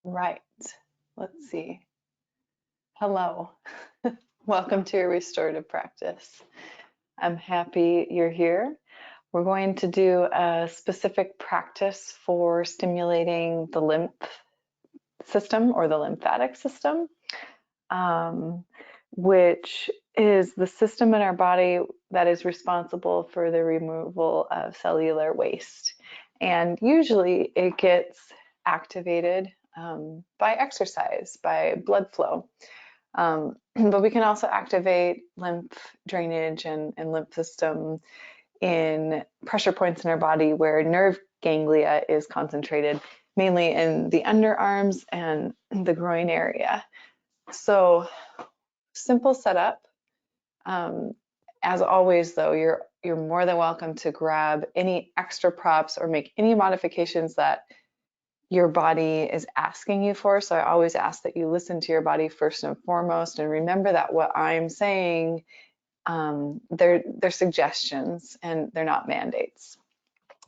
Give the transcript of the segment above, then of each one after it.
Right. Let's see. Hello. Welcome to a restorative practice. I'm happy you're here. We're going to do a specific practice for stimulating the lymph system or the lymphatic system, which is the system in our body that is responsible for the removal of cellular waste. And usually it gets activated by exercise, by blood flow. But we can also activate lymph drainage and lymph system in pressure points in our body where nerve ganglia is concentrated, mainly in the underarms and the groin area. So simple setup. As always, though, you're more than welcome to grab any extra props or make any modifications that your body is asking you for. So I always ask that you listen to your body first and foremost, and remember that what I'm saying, they're suggestions and they're not mandates.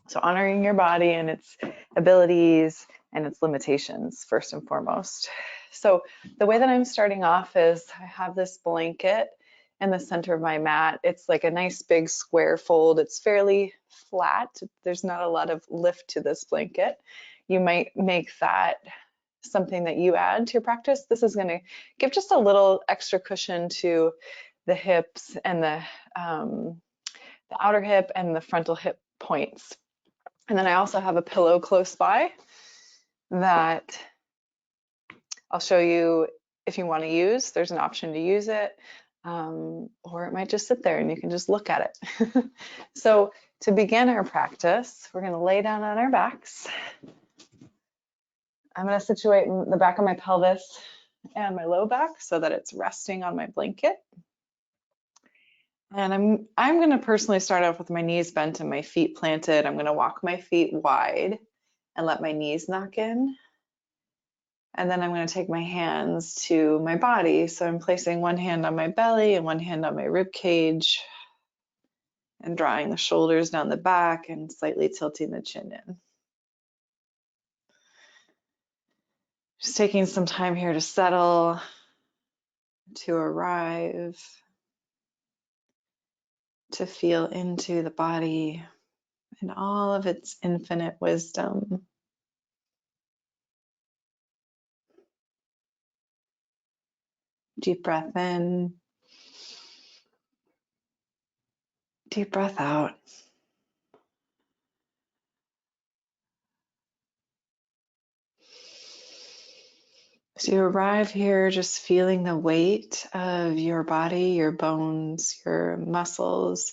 So honoring your body and its abilities and its limitations first and foremost. So the way that I'm starting off is I have this blanket in the center of my mat. It's like a nice big square fold. It's fairly flat. There's not a lot of lift to this blanket. You might make that something that you add to your practice. This is going to give just a little extra cushion to the hips and the outer hip and the frontal hip points. And then I also have a pillow close by that I'll show you if you want to use. There's an option to use it, or it might just sit there and you can just look at it. So to begin our practice, we're going to lay down on our backs. I'm going to situate the back of my pelvis and my low back so that it's resting on my blanket. And I'm going to personally start off with my knees bent and my feet planted. I'm going to walk my feet wide and let my knees knock in. And then I'm going to take my hands to my body. So I'm placing one hand on my belly and one hand on my rib cage and drawing the shoulders down the back and slightly tilting the chin in. Just taking some time here to settle, to arrive, to feel into the body and all of its infinite wisdom. Deep breath in, deep breath out. As you arrive here, just feeling the weight of your body, your bones, your muscles,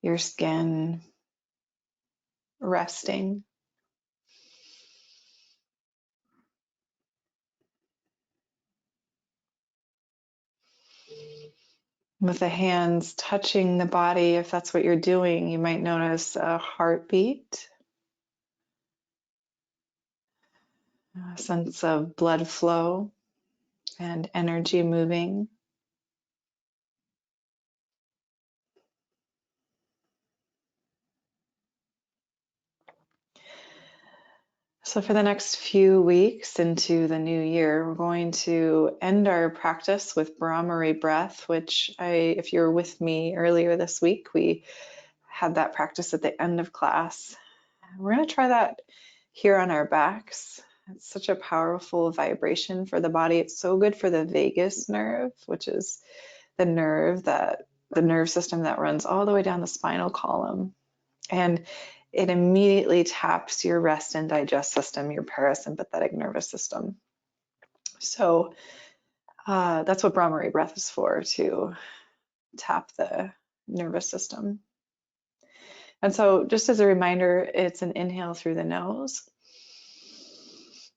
your skin resting. With the hands touching the body, if that's what you're doing, you might notice a heartbeat, a sense of blood flow and energy moving. So for the next few weeks into the new year, we're going to end our practice with Brahmari breath, which if you were with me earlier this week, we had that practice at the end of class. We're going to try that here on our backs. It's such a powerful vibration for the body. It's so good for the vagus nerve, which is the nerve system that runs all the way down the spinal column. And it immediately taps your rest and digest system, your parasympathetic nervous system. So that's what Brahmari breath is for, to tap the nervous system. And so just as a reminder, it's an inhale through the nose.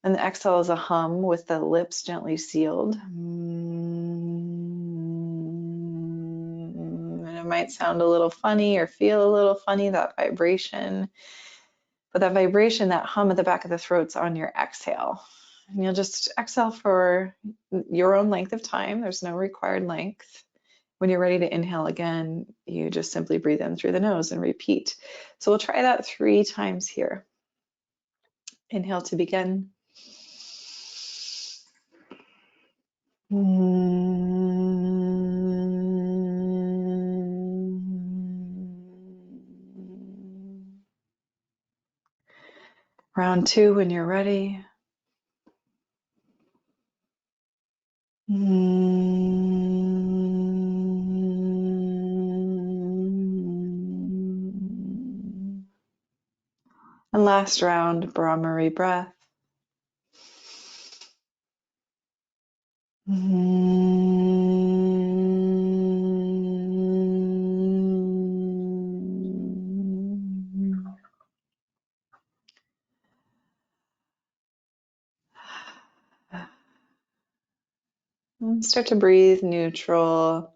And the exhale is a hum with the lips gently sealed. And it might sound a little funny or feel a little funny, that vibration. But that vibration, that hum at the back of the throat's on your exhale. And you'll just exhale for your own length of time. There's no required length. When you're ready to inhale again, you just simply breathe in through the nose and repeat. So we'll try that 3 times here. Inhale to begin. Round two when you're ready. And last round, Brahmari breath. And start to breathe neutral.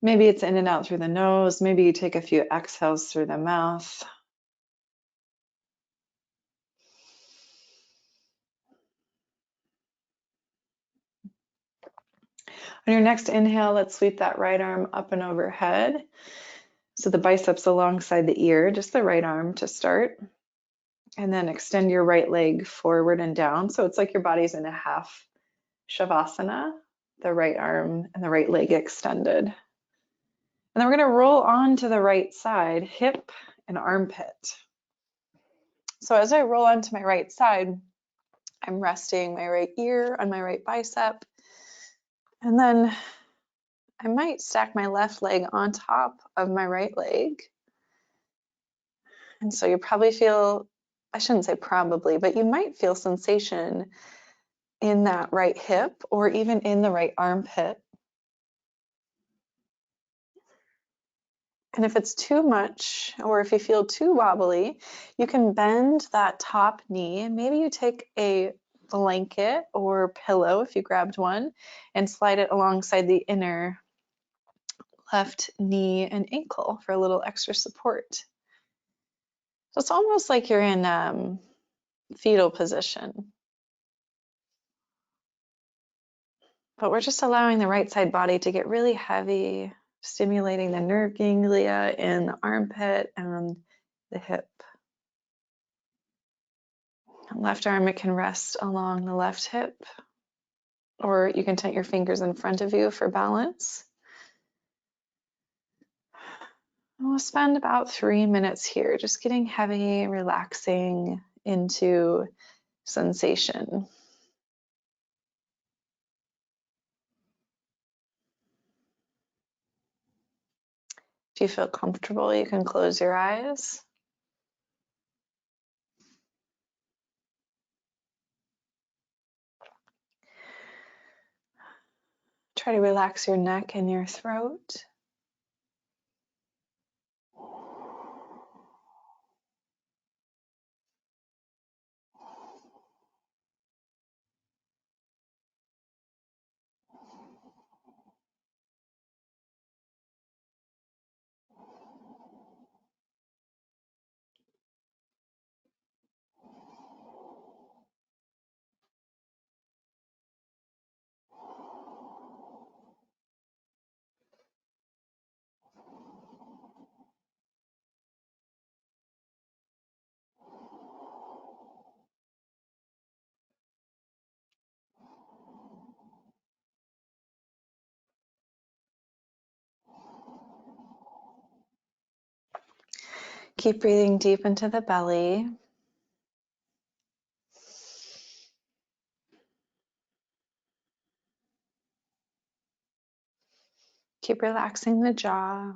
Maybe it's in and out through the nose. Maybe you take a few exhales through the mouth. On your next inhale, let's sweep that right arm up and overhead. So the biceps alongside the ear, just the right arm to start. And then extend your right leg forward and down. So it's like your body's in a half shavasana, the right arm and the right leg extended. And then we're going to roll on to the right side, hip and armpit. So as I roll onto my right side, I'm resting my right ear on my right bicep. And then I might stack my left leg on top of my right leg. And so you probably feel, I shouldn't say probably, but you might feel sensation in that right hip or even in the right armpit. And if it's too much, or if you feel too wobbly, you can bend that top knee and maybe you take a blanket or pillow if you grabbed one and slide it alongside the inner left knee and ankle for a little extra support. So it's almost like you're in fetal position. But we're just allowing the right side body to get really heavy, stimulating the nerve ganglia in the armpit and the hip. Left arm, it can rest along the left hip, or you can tent your fingers in front of you for balance. And we'll spend about 3 minutes here, just getting heavy, relaxing into sensation. If you feel comfortable, you can close your eyes. Try to relax your neck and your throat. Keep breathing deep into the belly. Keep relaxing the jaw.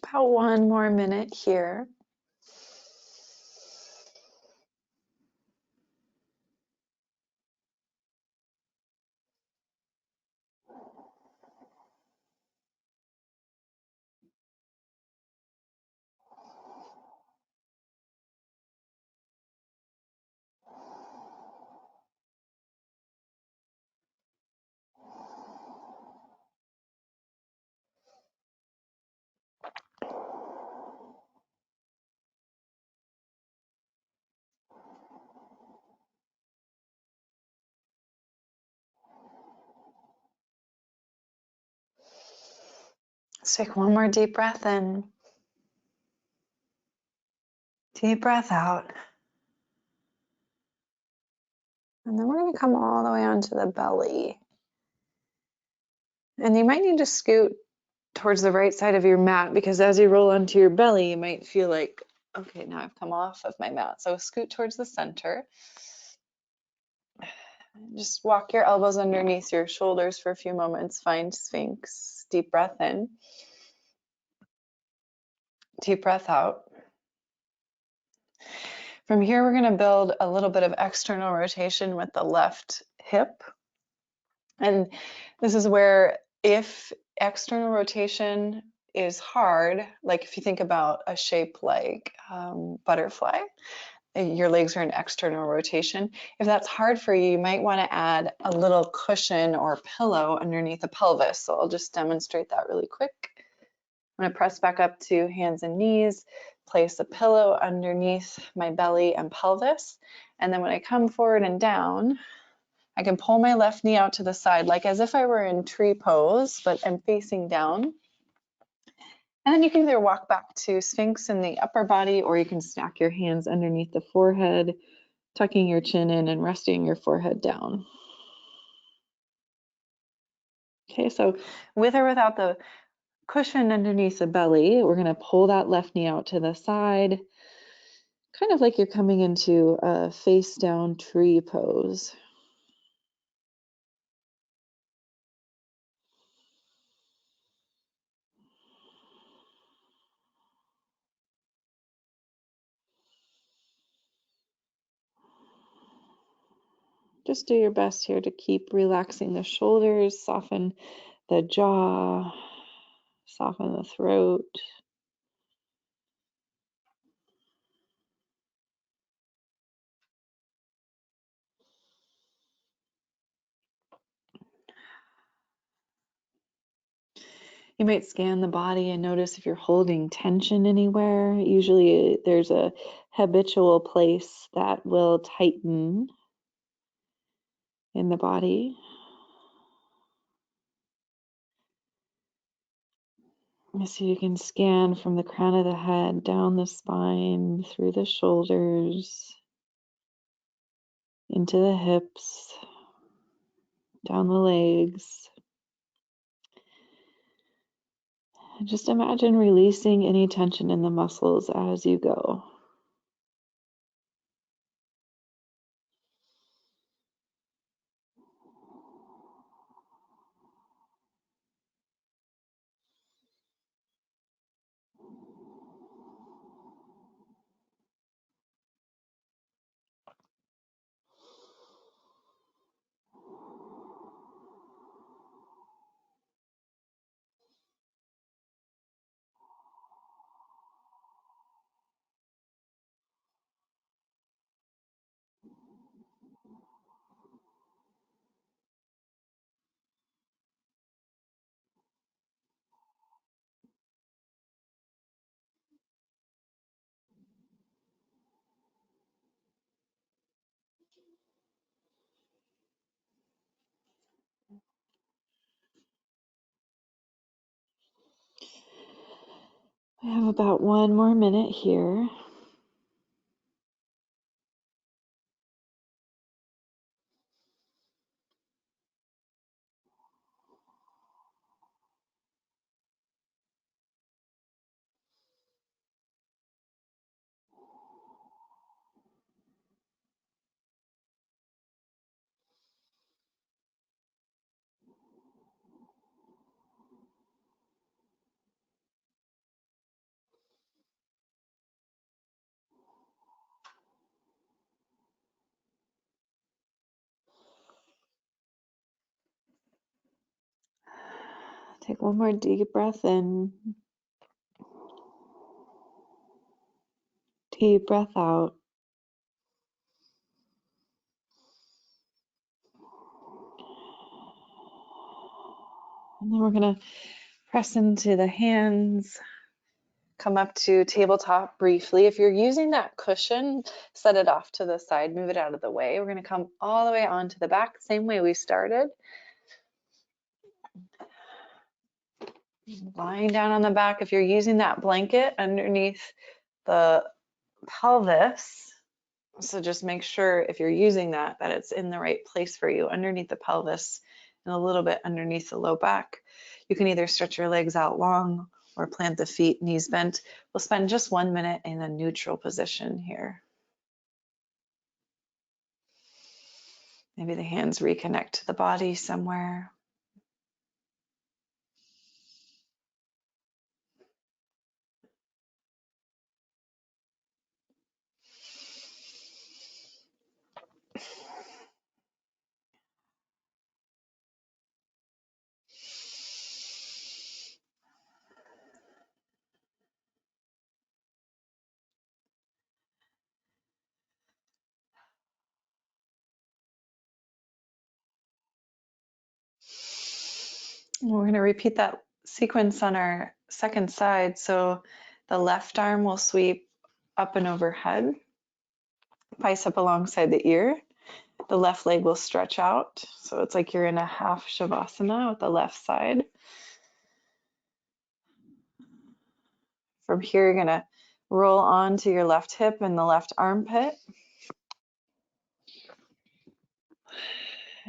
About 1 more minute here. Let's take one more deep breath in. Deep breath out. And then we're going to come all the way onto the belly. And you might need to scoot towards the right side of your mat, because as you roll onto your belly, you might feel like, okay, now I've come off of my mat. So scoot towards the center. Just walk your elbows underneath your shoulders for a few moments. Find Sphinx. Deep breath in. Deep breath out. From here, we're going to build a little bit of external rotation with the left hip. And this is where, if external rotation is hard, like if you think about a shape like butterfly, your legs are in external rotation. If that's hard for you, you might want to add a little cushion or pillow underneath the pelvis. So I'll just demonstrate that really quick. I'm going to press back up to hands and knees, place a pillow underneath my belly and pelvis. And then when I come forward and down, I can pull my left knee out to the side, like as if I were in tree pose, but I'm facing down. And then you can either walk back to Sphinx in the upper body, or you can stack your hands underneath the forehead, tucking your chin in and resting your forehead down. Okay, so with or without the cushion underneath the belly, we're going to pull that left knee out to the side, kind of like you're coming into a face down tree pose. Just do your best here to keep relaxing the shoulders, soften the jaw, soften the throat. You might scan the body and notice if you're holding tension anywhere. Usually there's a habitual place that will tighten in the body. So you can scan from the crown of the head, down the spine, through the shoulders, into the hips, down the legs. And just imagine releasing any tension in the muscles as you go. I have about 1 more minute here. Take one more deep breath in. Deep breath out. And then we're going to press into the hands. Come up to tabletop briefly. If you're using that cushion, set it off to the side, move it out of the way. We're going to come all the way onto the back, same way we started. Lying down on the back. If you're using that blanket underneath the pelvis, so just make sure if you're using that it's in the right place for you, underneath the pelvis and a little bit underneath the low back. You can either stretch your legs out long or plant the feet, knees bent. We'll spend just 1 minute in a neutral position here. Maybe the hands reconnect to the body somewhere. We're going to repeat that sequence on our second side. So the left arm will sweep up and overhead, bicep alongside the ear. The left leg will stretch out. So it's like you're in a half shavasana with the left side. From here, you're going to roll onto your left hip and the left armpit.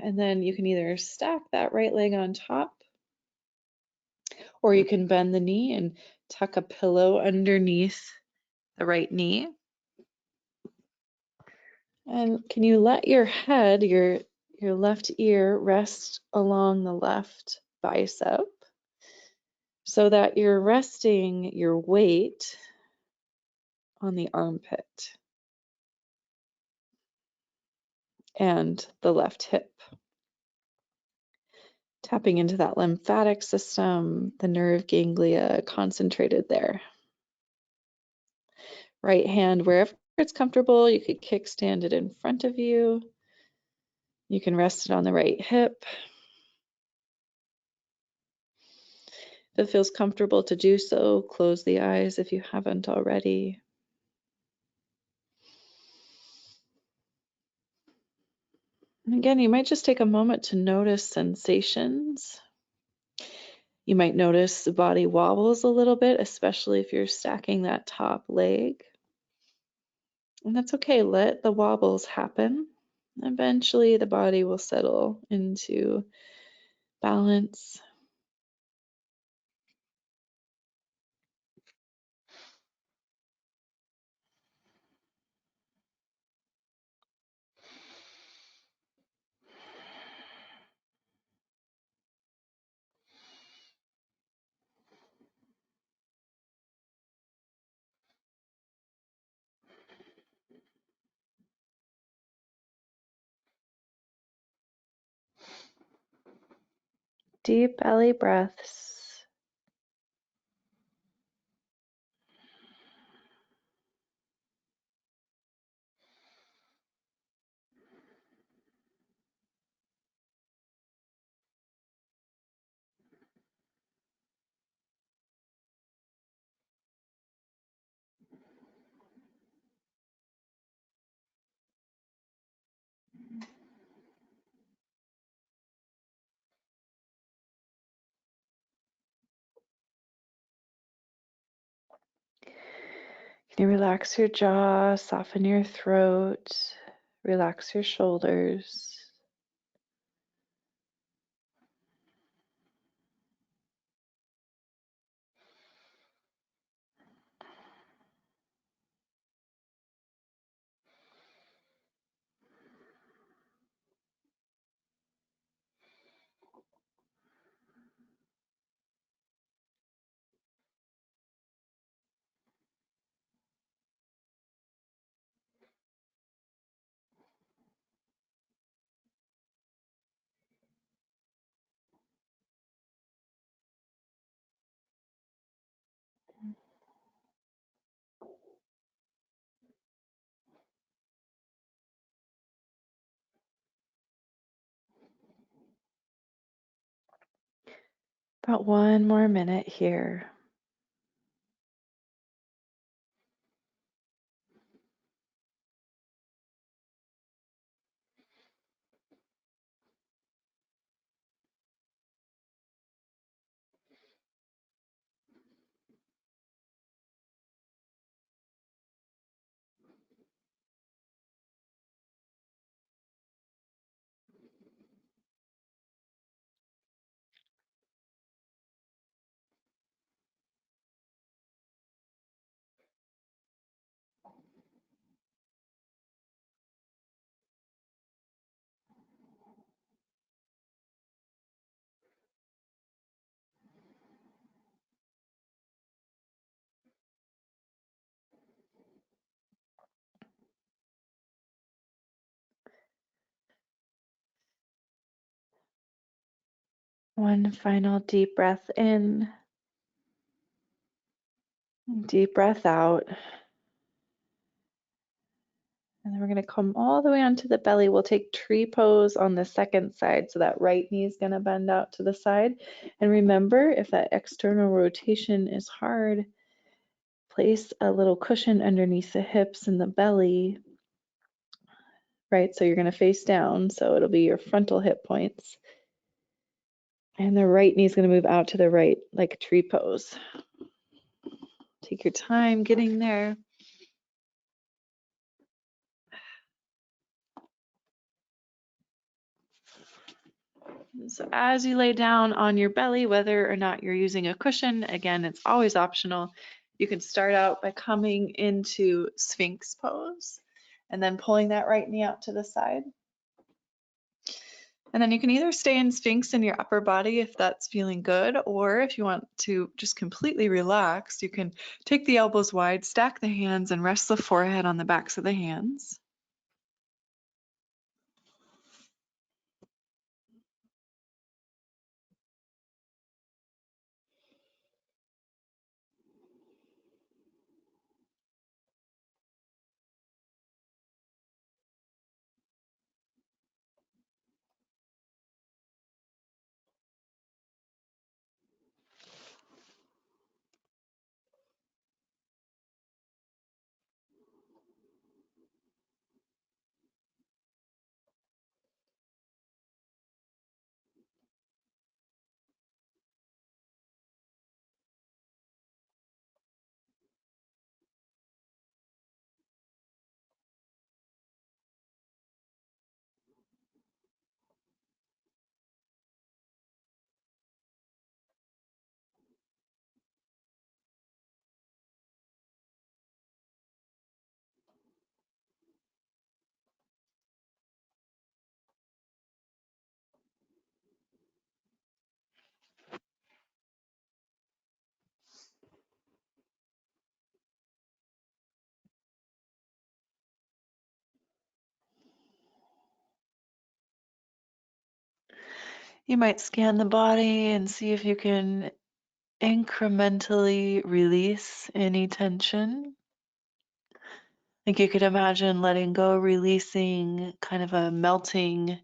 And then you can either stack that right leg on top, or you can bend the knee and tuck a pillow underneath the right knee. And can you let your head, your left ear, rest along the left bicep so that you're resting your weight on the armpit and the left hip. Tapping into that lymphatic system, the nerve ganglia concentrated there. Right hand, wherever it's comfortable, you could kickstand it in front of you. You can rest it on the right hip. If it feels comfortable to do so, close the eyes if you haven't already. And again, you might just take a moment to notice sensations. You might notice the body wobbles a little bit, especially if you're stacking that top leg. And that's okay, let the wobbles happen. Eventually, the body will settle into balance. Deep belly breaths. Can you relax your jaw, soften your throat, relax your shoulders. About one more minute here. One final deep breath in, deep breath out. And then we're going to come all the way onto the belly. We'll take tree pose on the second side. So that right knee is going to bend out to the side. And remember, if that external rotation is hard, place a little cushion underneath the hips and the belly, right? So you're going to face down. So it'll be your frontal hip points. And the right knee is going to move out to the right, like tree pose. Take your time getting there. So as you lay down on your belly, whether or not you're using a cushion, again, it's always optional. You can start out by coming into Sphinx pose and then pulling that right knee out to the side. And then you can either stay in Sphinx in your upper body if that's feeling good, or if you want to just completely relax, you can take the elbows wide, stack the hands, and rest the forehead on the backs of the hands. You might scan the body and see if you can incrementally release any tension. Like you could imagine letting go, releasing, kind of a melting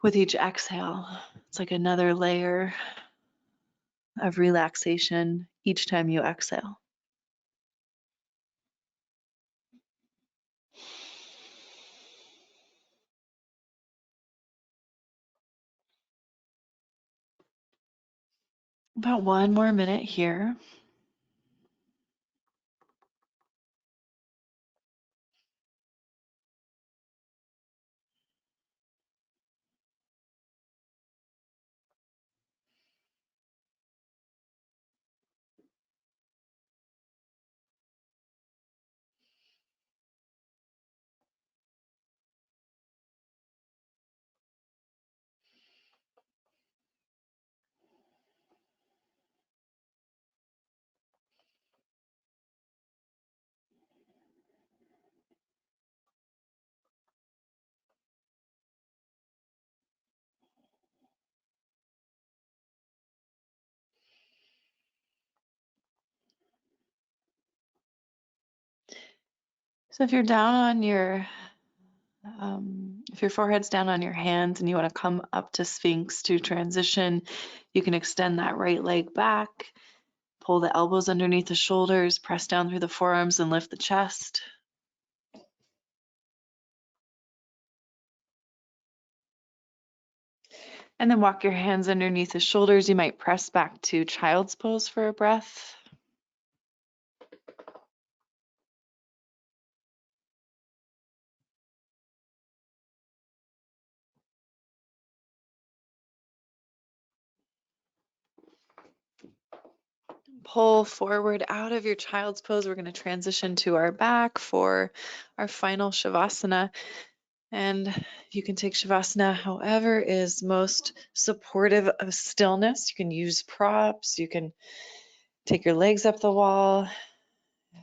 with each exhale. It's like another layer of relaxation each time you exhale. About one more minute here. So if you're down on your If your forehead's down on your hands and you want to come up to Sphinx to transition, you can extend that right leg back, pull the elbows underneath the shoulders, press down through the forearms and lift the chest. And then walk your hands underneath the shoulders. You might press back to child's pose for a breath. Pull forward out of your child's pose. We're going to transition to our back for our final Shavasana. And you can take Shavasana however is most supportive of stillness. You can use props. You can take your legs up the wall.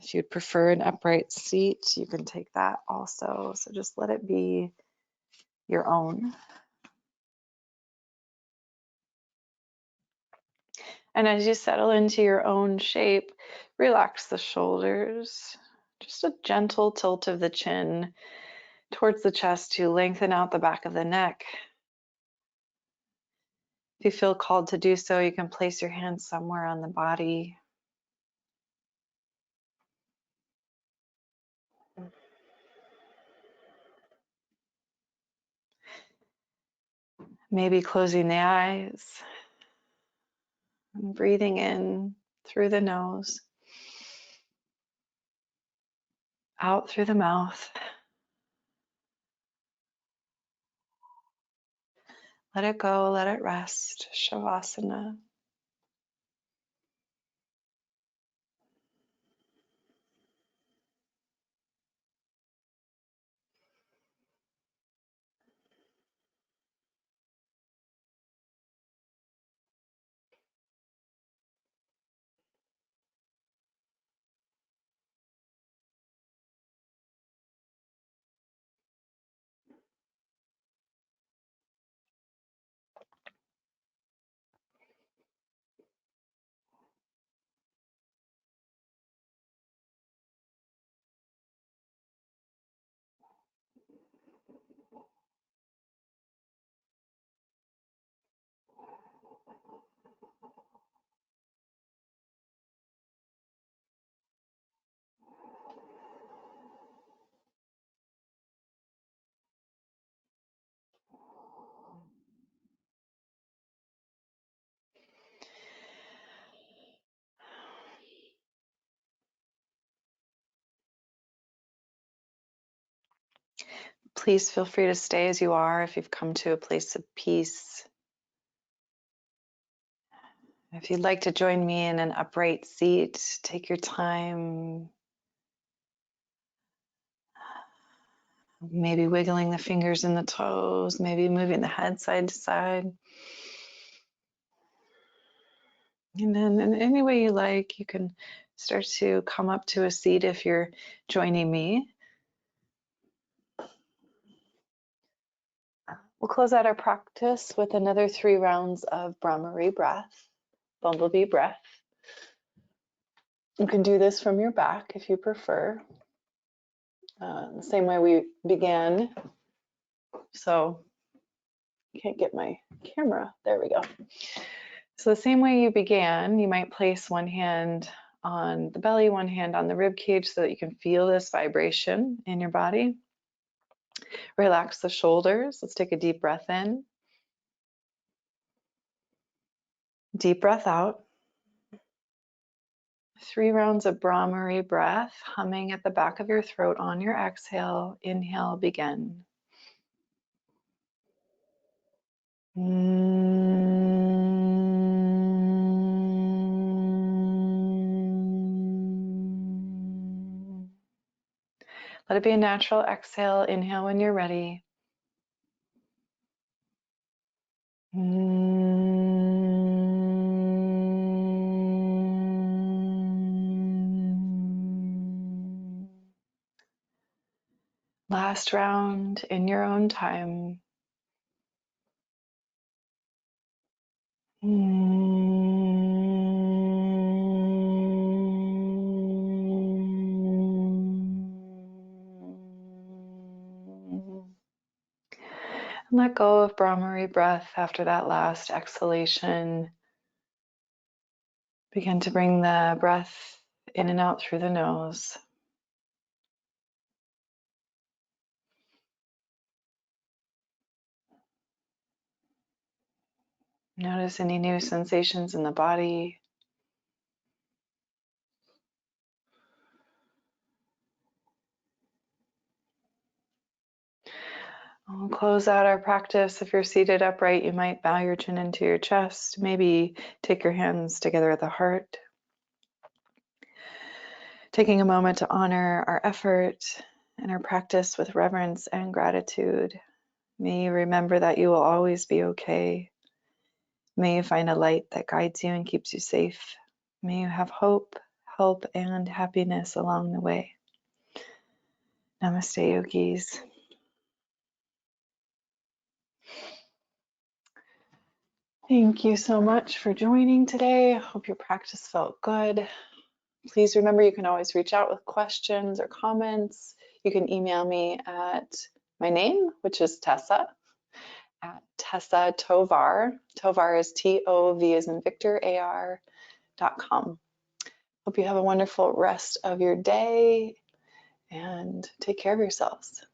If you'd prefer an upright seat, you can take that also. So just let it be your own. And as you settle into your own shape, relax the shoulders. Just a gentle tilt of the chin towards the chest to lengthen out the back of the neck. If you feel called to do so, you can place your hands somewhere on the body. Maybe closing the eyes and breathing in through the nose, out through the mouth. Let it go, let it rest. Shavasana. Please feel free to stay as you are if you've come to a place of peace. If you'd like to join me in an upright seat, take your time. Maybe wiggling the fingers and the toes, maybe moving the head side to side. And then in any way you like, you can start to come up to a seat if you're joining me. We'll close out our practice with another 3 rounds of Brahmari breath, bumblebee breath. You can do this from your back if you prefer. The same way we began. So, can't get my camera. There we go. So the same way you began, you might place one hand on the belly, one hand on the rib cage so that you can feel this vibration in your body. Relax the shoulders. Let's take a deep breath in. Deep breath out. 3 rounds of Brahmari breath, humming at the back of your throat on your exhale. Inhale, begin. Let it be a natural exhale. Inhale when you're ready. Last round in your own time. Let go of Brahmari breath after that last exhalation. Begin to bring the breath in and out through the nose. Notice any new sensations in the body. We'll close out our practice. If you're seated upright, you might bow your chin into your chest. Maybe take your hands together at the heart. Taking a moment to honor our effort and our practice with reverence and gratitude. May you remember that you will always be okay. May you find a light that guides you and keeps you safe. May you have hope, help, and happiness along the way. Namaste, yogis. Thank you so much for joining today. I hope your practice felt good. Please remember you can always reach out with questions or comments. You can email me at my name, which is Tessa, at Tessa Tovar. Tovar is Tov as in Victor, AR.com. Hope you have a wonderful rest of your day and take care of yourselves.